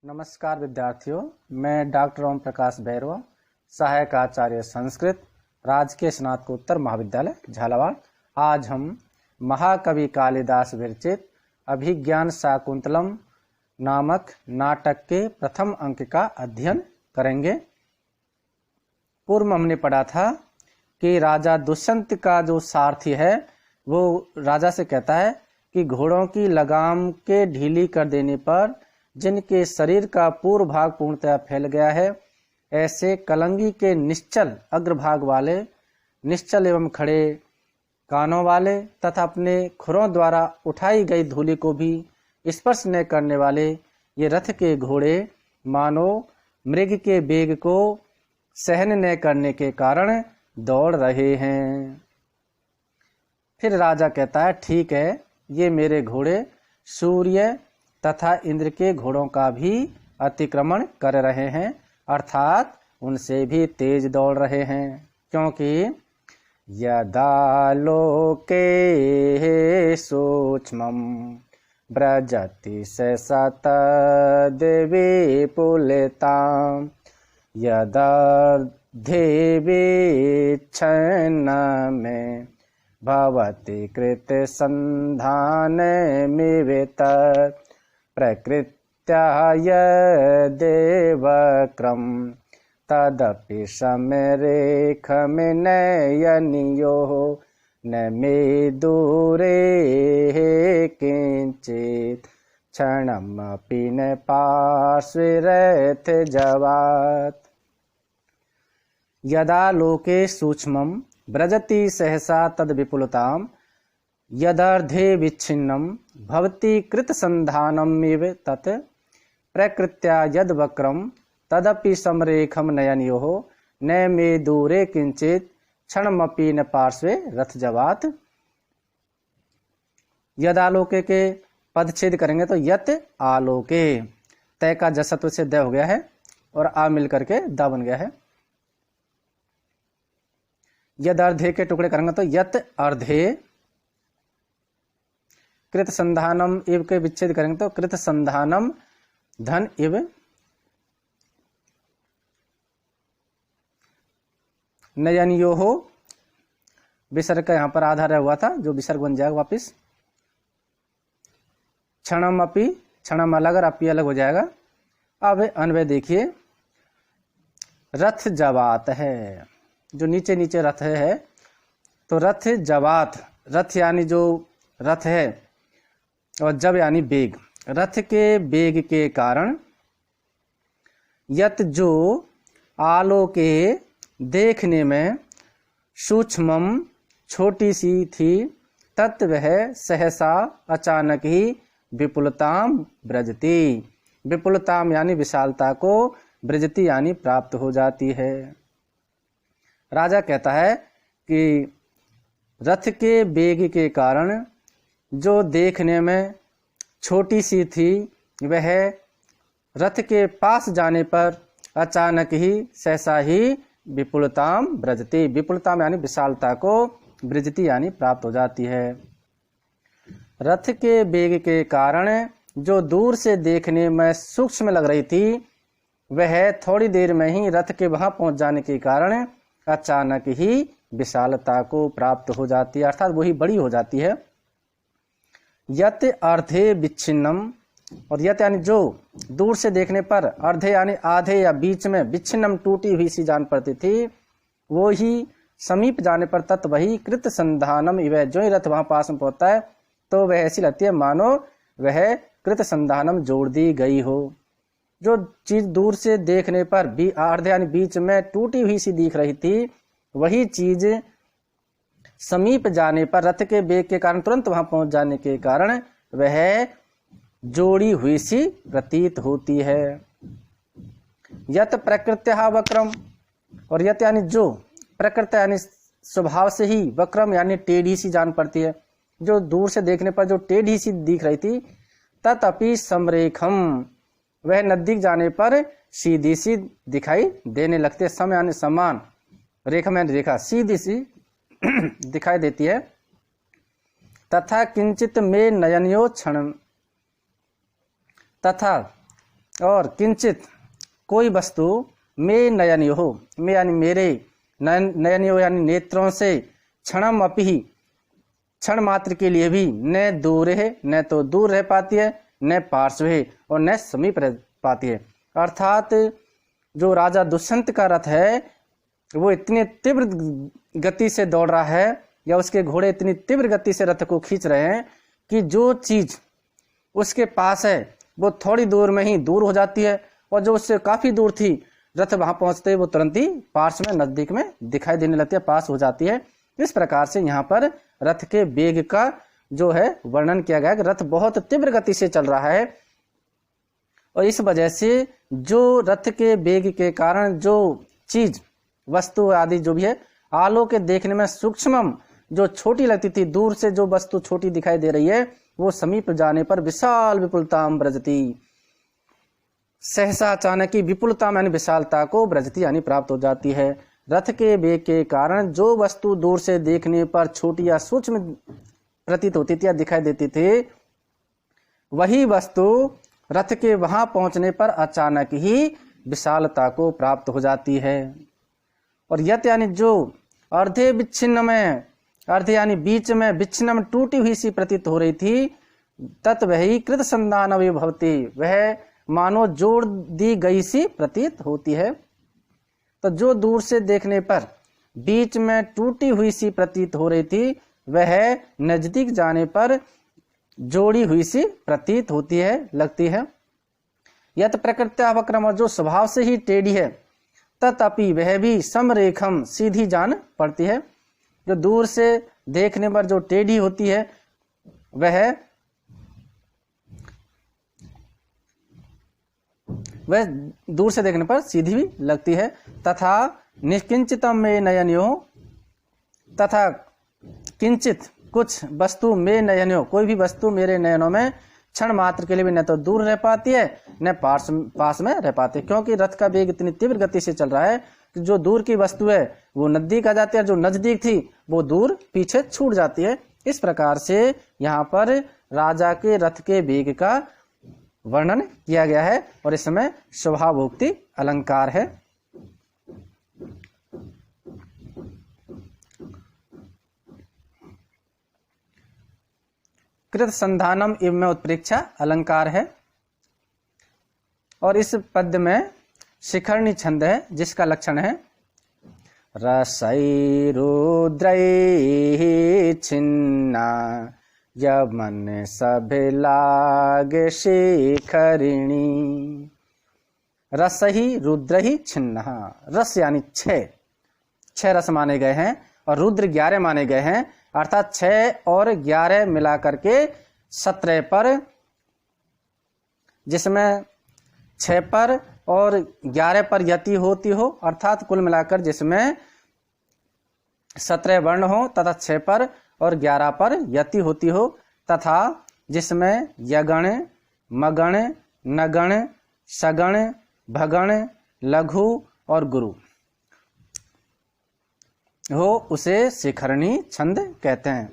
नमस्कार विद्यार्थियों, मैं डॉक्टर ओम प्रकाश भैरवा, सहायक आचार्य संस्कृत, राजकीय स्नातकोत्तर महाविद्यालय झालावाड़। आज हम महाकवि कालिदास विरचित अभिज्ञान शाकुंतलम नामक नाटक के प्रथम अंक का अध्ययन करेंगे। पूर्व हमने पढ़ा था कि राजा दुष्यंत का जो सारथी है वो राजा से कहता है कि घोड़ों की लगाम के ढीली कर देने पर जिनके शरीर का पूर्व भाग पूर्णतः फैल गया है, ऐसे कलंगी के निश्चल अग्रभाग वाले, निश्चल एवं खड़े कानों वाले तथा अपने खुरों द्वारा उठाई गई धूलि को भी स्पर्श न करने वाले ये रथ के घोड़े मानो मृग के वेग को सहन न करने के कारण दौड़ रहे हैं। फिर राजा कहता है, ठीक है, ये मेरे घोड़े सूर्य तथा इंद्र के घोड़ों का भी अतिक्रमण कर रहे हैं, अर्थात उनसे भी तेज दौड़ रहे हैं। क्योंकि यदा लोके सूक्ष्मं व्रजति सहसा तद्विपुलतां यदर्धेऽविच्छिन्नं भवति कृतसन्धानमिवेत प्रकृत्या यदेवक्रं तदपि समरेखमिनयनियो न मे दूरे किंचित् क्षणमपि न पार्श्वे जवात्। यदा लोके सूक्ष्मं व्रजति सहसा तद विपुलतां यदर्धे विच्छिन्नं भवति कृतसन्धानमिव तत् प्रकृत्या यद वक्रं तदपि समरेखं नयनयोः न मे दूरे किंचित् क्षणमपि न पार्श्वे रथजवात्। यदालोके के पदच्छेद करेंगे तो यत आलोके, तय का जसत्व से द हो गया है और आ मिल करके द बन गया है। यद अर्धे के टुकड़े करेंगे तो यत अर्धे, कृत संधानम इव के विच्छेद करेंगे तो कृत संधानम धन इव, नयनियो हो, विसर्ग का यहां पर आधार हुआ था जो विसर्ग बन जाएगा वापिस। क्षणम अपि, क्षणम अलग और अपि अलग हो जाएगा। अब अन्वय देखिए, रथ जवात है, जो नीचे नीचे रथ है तो रथ जवात, रथ यानी जो रथ है और जब यानी बेग, रथ के बेग के कारण यत जो आलोके देखने में सूक्ष्मम छोटी सी थी, तत् वह सहसा अचानक ही विपुलताम ब्रजती, विपुलताम यानी विशालता को, ब्रजती यानी प्राप्त हो जाती है। राजा कहता है कि रथ के वेग के कारण जो देखने में छोटी सी थी वह रथ के पास जाने पर अचानक ही सहसा ही विपुलताम ब्रजती, विपुलताम यानी विशालता को, ब्रजती यानी प्राप्त हो जाती है। रथ के वेग के कारण जो दूर से देखने में सूक्ष्म लग रही थी वह थोड़ी देर में ही रथ के वहां पहुंच जाने के कारण अचानक ही विशालता को प्राप्त हो जाती है, अर्थात वही बड़ी हो जाती है। यत अर्धे विच्छिन्नम, और यत यानी जो दूर से देखने पर, अर्धे यानी आधे या बीच में, विच्छिन्नम टूटी हुई सी जान पड़ती थी, वो ही समीप जाने पर तत् वही कृत संधानम इव, जो ही रथ वहां पास में पहुंचता है तो वह ऐसी लगती है मानो वह कृत संधानम जोड़ दी गई हो। जो चीज दूर से देखने पर भी अर्धे यानी बीच में टूटी हुई सी दिख रही थी, वही चीज समीप जाने पर रथ के वेग के कारण, तुरंत वहां पहुंच जाने के कारण वह जोड़ी हुई सी प्रतीत होती है। यत प्रकृत्या वक्रम, और यत यानी जो, प्रकृति यानी स्वभाव से ही, वक्रम यानी टेढ़ी सी जान पड़ती है, जो दूर से देखने पर जो टेढ़ी सी दिख रही थी, तदपि समरेखम, वह नजदीक जाने पर सीधी सी दिखाई देने लगती है। सम यानी समान, रेखा में रेखा, सीधी सी दिखाई देती है। तथा किंचित में नयनियो क्षण, तथा और किंचित कोई वस्तु मे नयनयो, मे यानी मेरे, नयनयो यानी नेत्रों से, क्षणम अपि क्षण मात्र के लिए भी, न दूर है, न तो दूर रह पाती है, न पार्श्व है और न समीप रह पाती है। अर्थात जो राजा दुष्यंत का रथ है वो इतनी तीव्र गति से दौड़ रहा है, या उसके घोड़े इतनी तीव्र गति से रथ को खींच रहे हैं कि जो चीज उसके पास है वो थोड़ी दूर में ही दूर हो जाती है, और जो उससे काफी दूर थी रथ वहां पहुंचते ही वो तुरंत ही पास में, नजदीक में दिखाई देने लगती है, पास हो जाती है। इस प्रकार से यहाँ पर रथ के वेग का जो है वर्णन किया गया है कि रथ बहुत तीव्र गति से चल रहा है, और इस वजह से जो रथ के वेग के कारण जो चीज वस्तु आदि जो भी है, आलोक के देखने में सूक्ष्म, जो छोटी लगती थी, दूर से जो वस्तु छोटी दिखाई दे रही है, वो समीप जाने पर विशाल विपुलताम ब्रजती, सहसा अचानक ही विपुलता यानी विशालता को ब्रजती यानी प्राप्त हो जाती है। रथ के वेग के कारण जो वस्तु दूर से देखने पर छोटी या सूक्ष्म प्रतीत होती थी या दिखाई देती थी, वही वस्तु रथ के वहां पहुंचने पर अचानक ही विशालता को प्राप्त हो जाती है। और यत यानी जो अर्धे विच्छिन्न में, अर्धे यानी बीच में, विच्छिन्न में टूटी हुई सी प्रतीत हो रही थी, तत् वही कृत संधान भवती, वह मानो जोड़ दी गई सी प्रतीत होती है। तो जो दूर से देखने पर बीच में टूटी हुई सी प्रतीत हो रही थी, वह नजदीक जाने पर जोड़ी हुई सी प्रतीत होती है, लगती है। यत प्रकृत्या वक्रम, और जो स्वभाव से ही टेढ़ी है, तथापि वह भी समरेखम, सीधी जान पड़ती है। जो दूर से देखने पर जो टेढ़ी होती है वह दूर से देखने पर सीधी भी लगती है। तथा निष्किंचितम में नयनयो, तथा किंचित कुछ वस्तु में नयनयो, कोई भी वस्तु मेरे नयनों में क्षण मात्र के लिए भी न तो दूर रह पाती है न पास में रह पाती है, क्योंकि रथ का वेग इतनी तीव्र गति से चल रहा है कि जो दूर की वस्तु है वो नजदीक आ जाती है, जो नजदीक थी वो दूर पीछे छूट जाती है। इस प्रकार से यहाँ पर राजा के रथ के वेग का वर्णन किया गया है, और इसमें स्वभावोक्ति अलंकार है। कृत संधानम इव में उत्प्रेक्षा अलंकार है, और इस पद में शिखरणी छंद है जिसका लक्षण है रसै रुद्रै छिन्ना, जब मन सब लागे शिखरिणी। रस ही रुद्र ही छिन्न, रस यानी छह रस माने गए हैं, और रुद्र 11 माने गए हैं, अर्थात 6 और 11 मिलाकर के 17 पर, जिसमें 6 पर और 11 पर यति होती हो, अर्थात कुल मिलाकर जिसमें 17 वर्ण हो तथा 6 पर और 11 पर यति होती हो, तथा जिसमें यगण, मगण, नगण, सगण, भगण, लघु और गुरु हो, उसे शिखरणी छंद कहते हैं।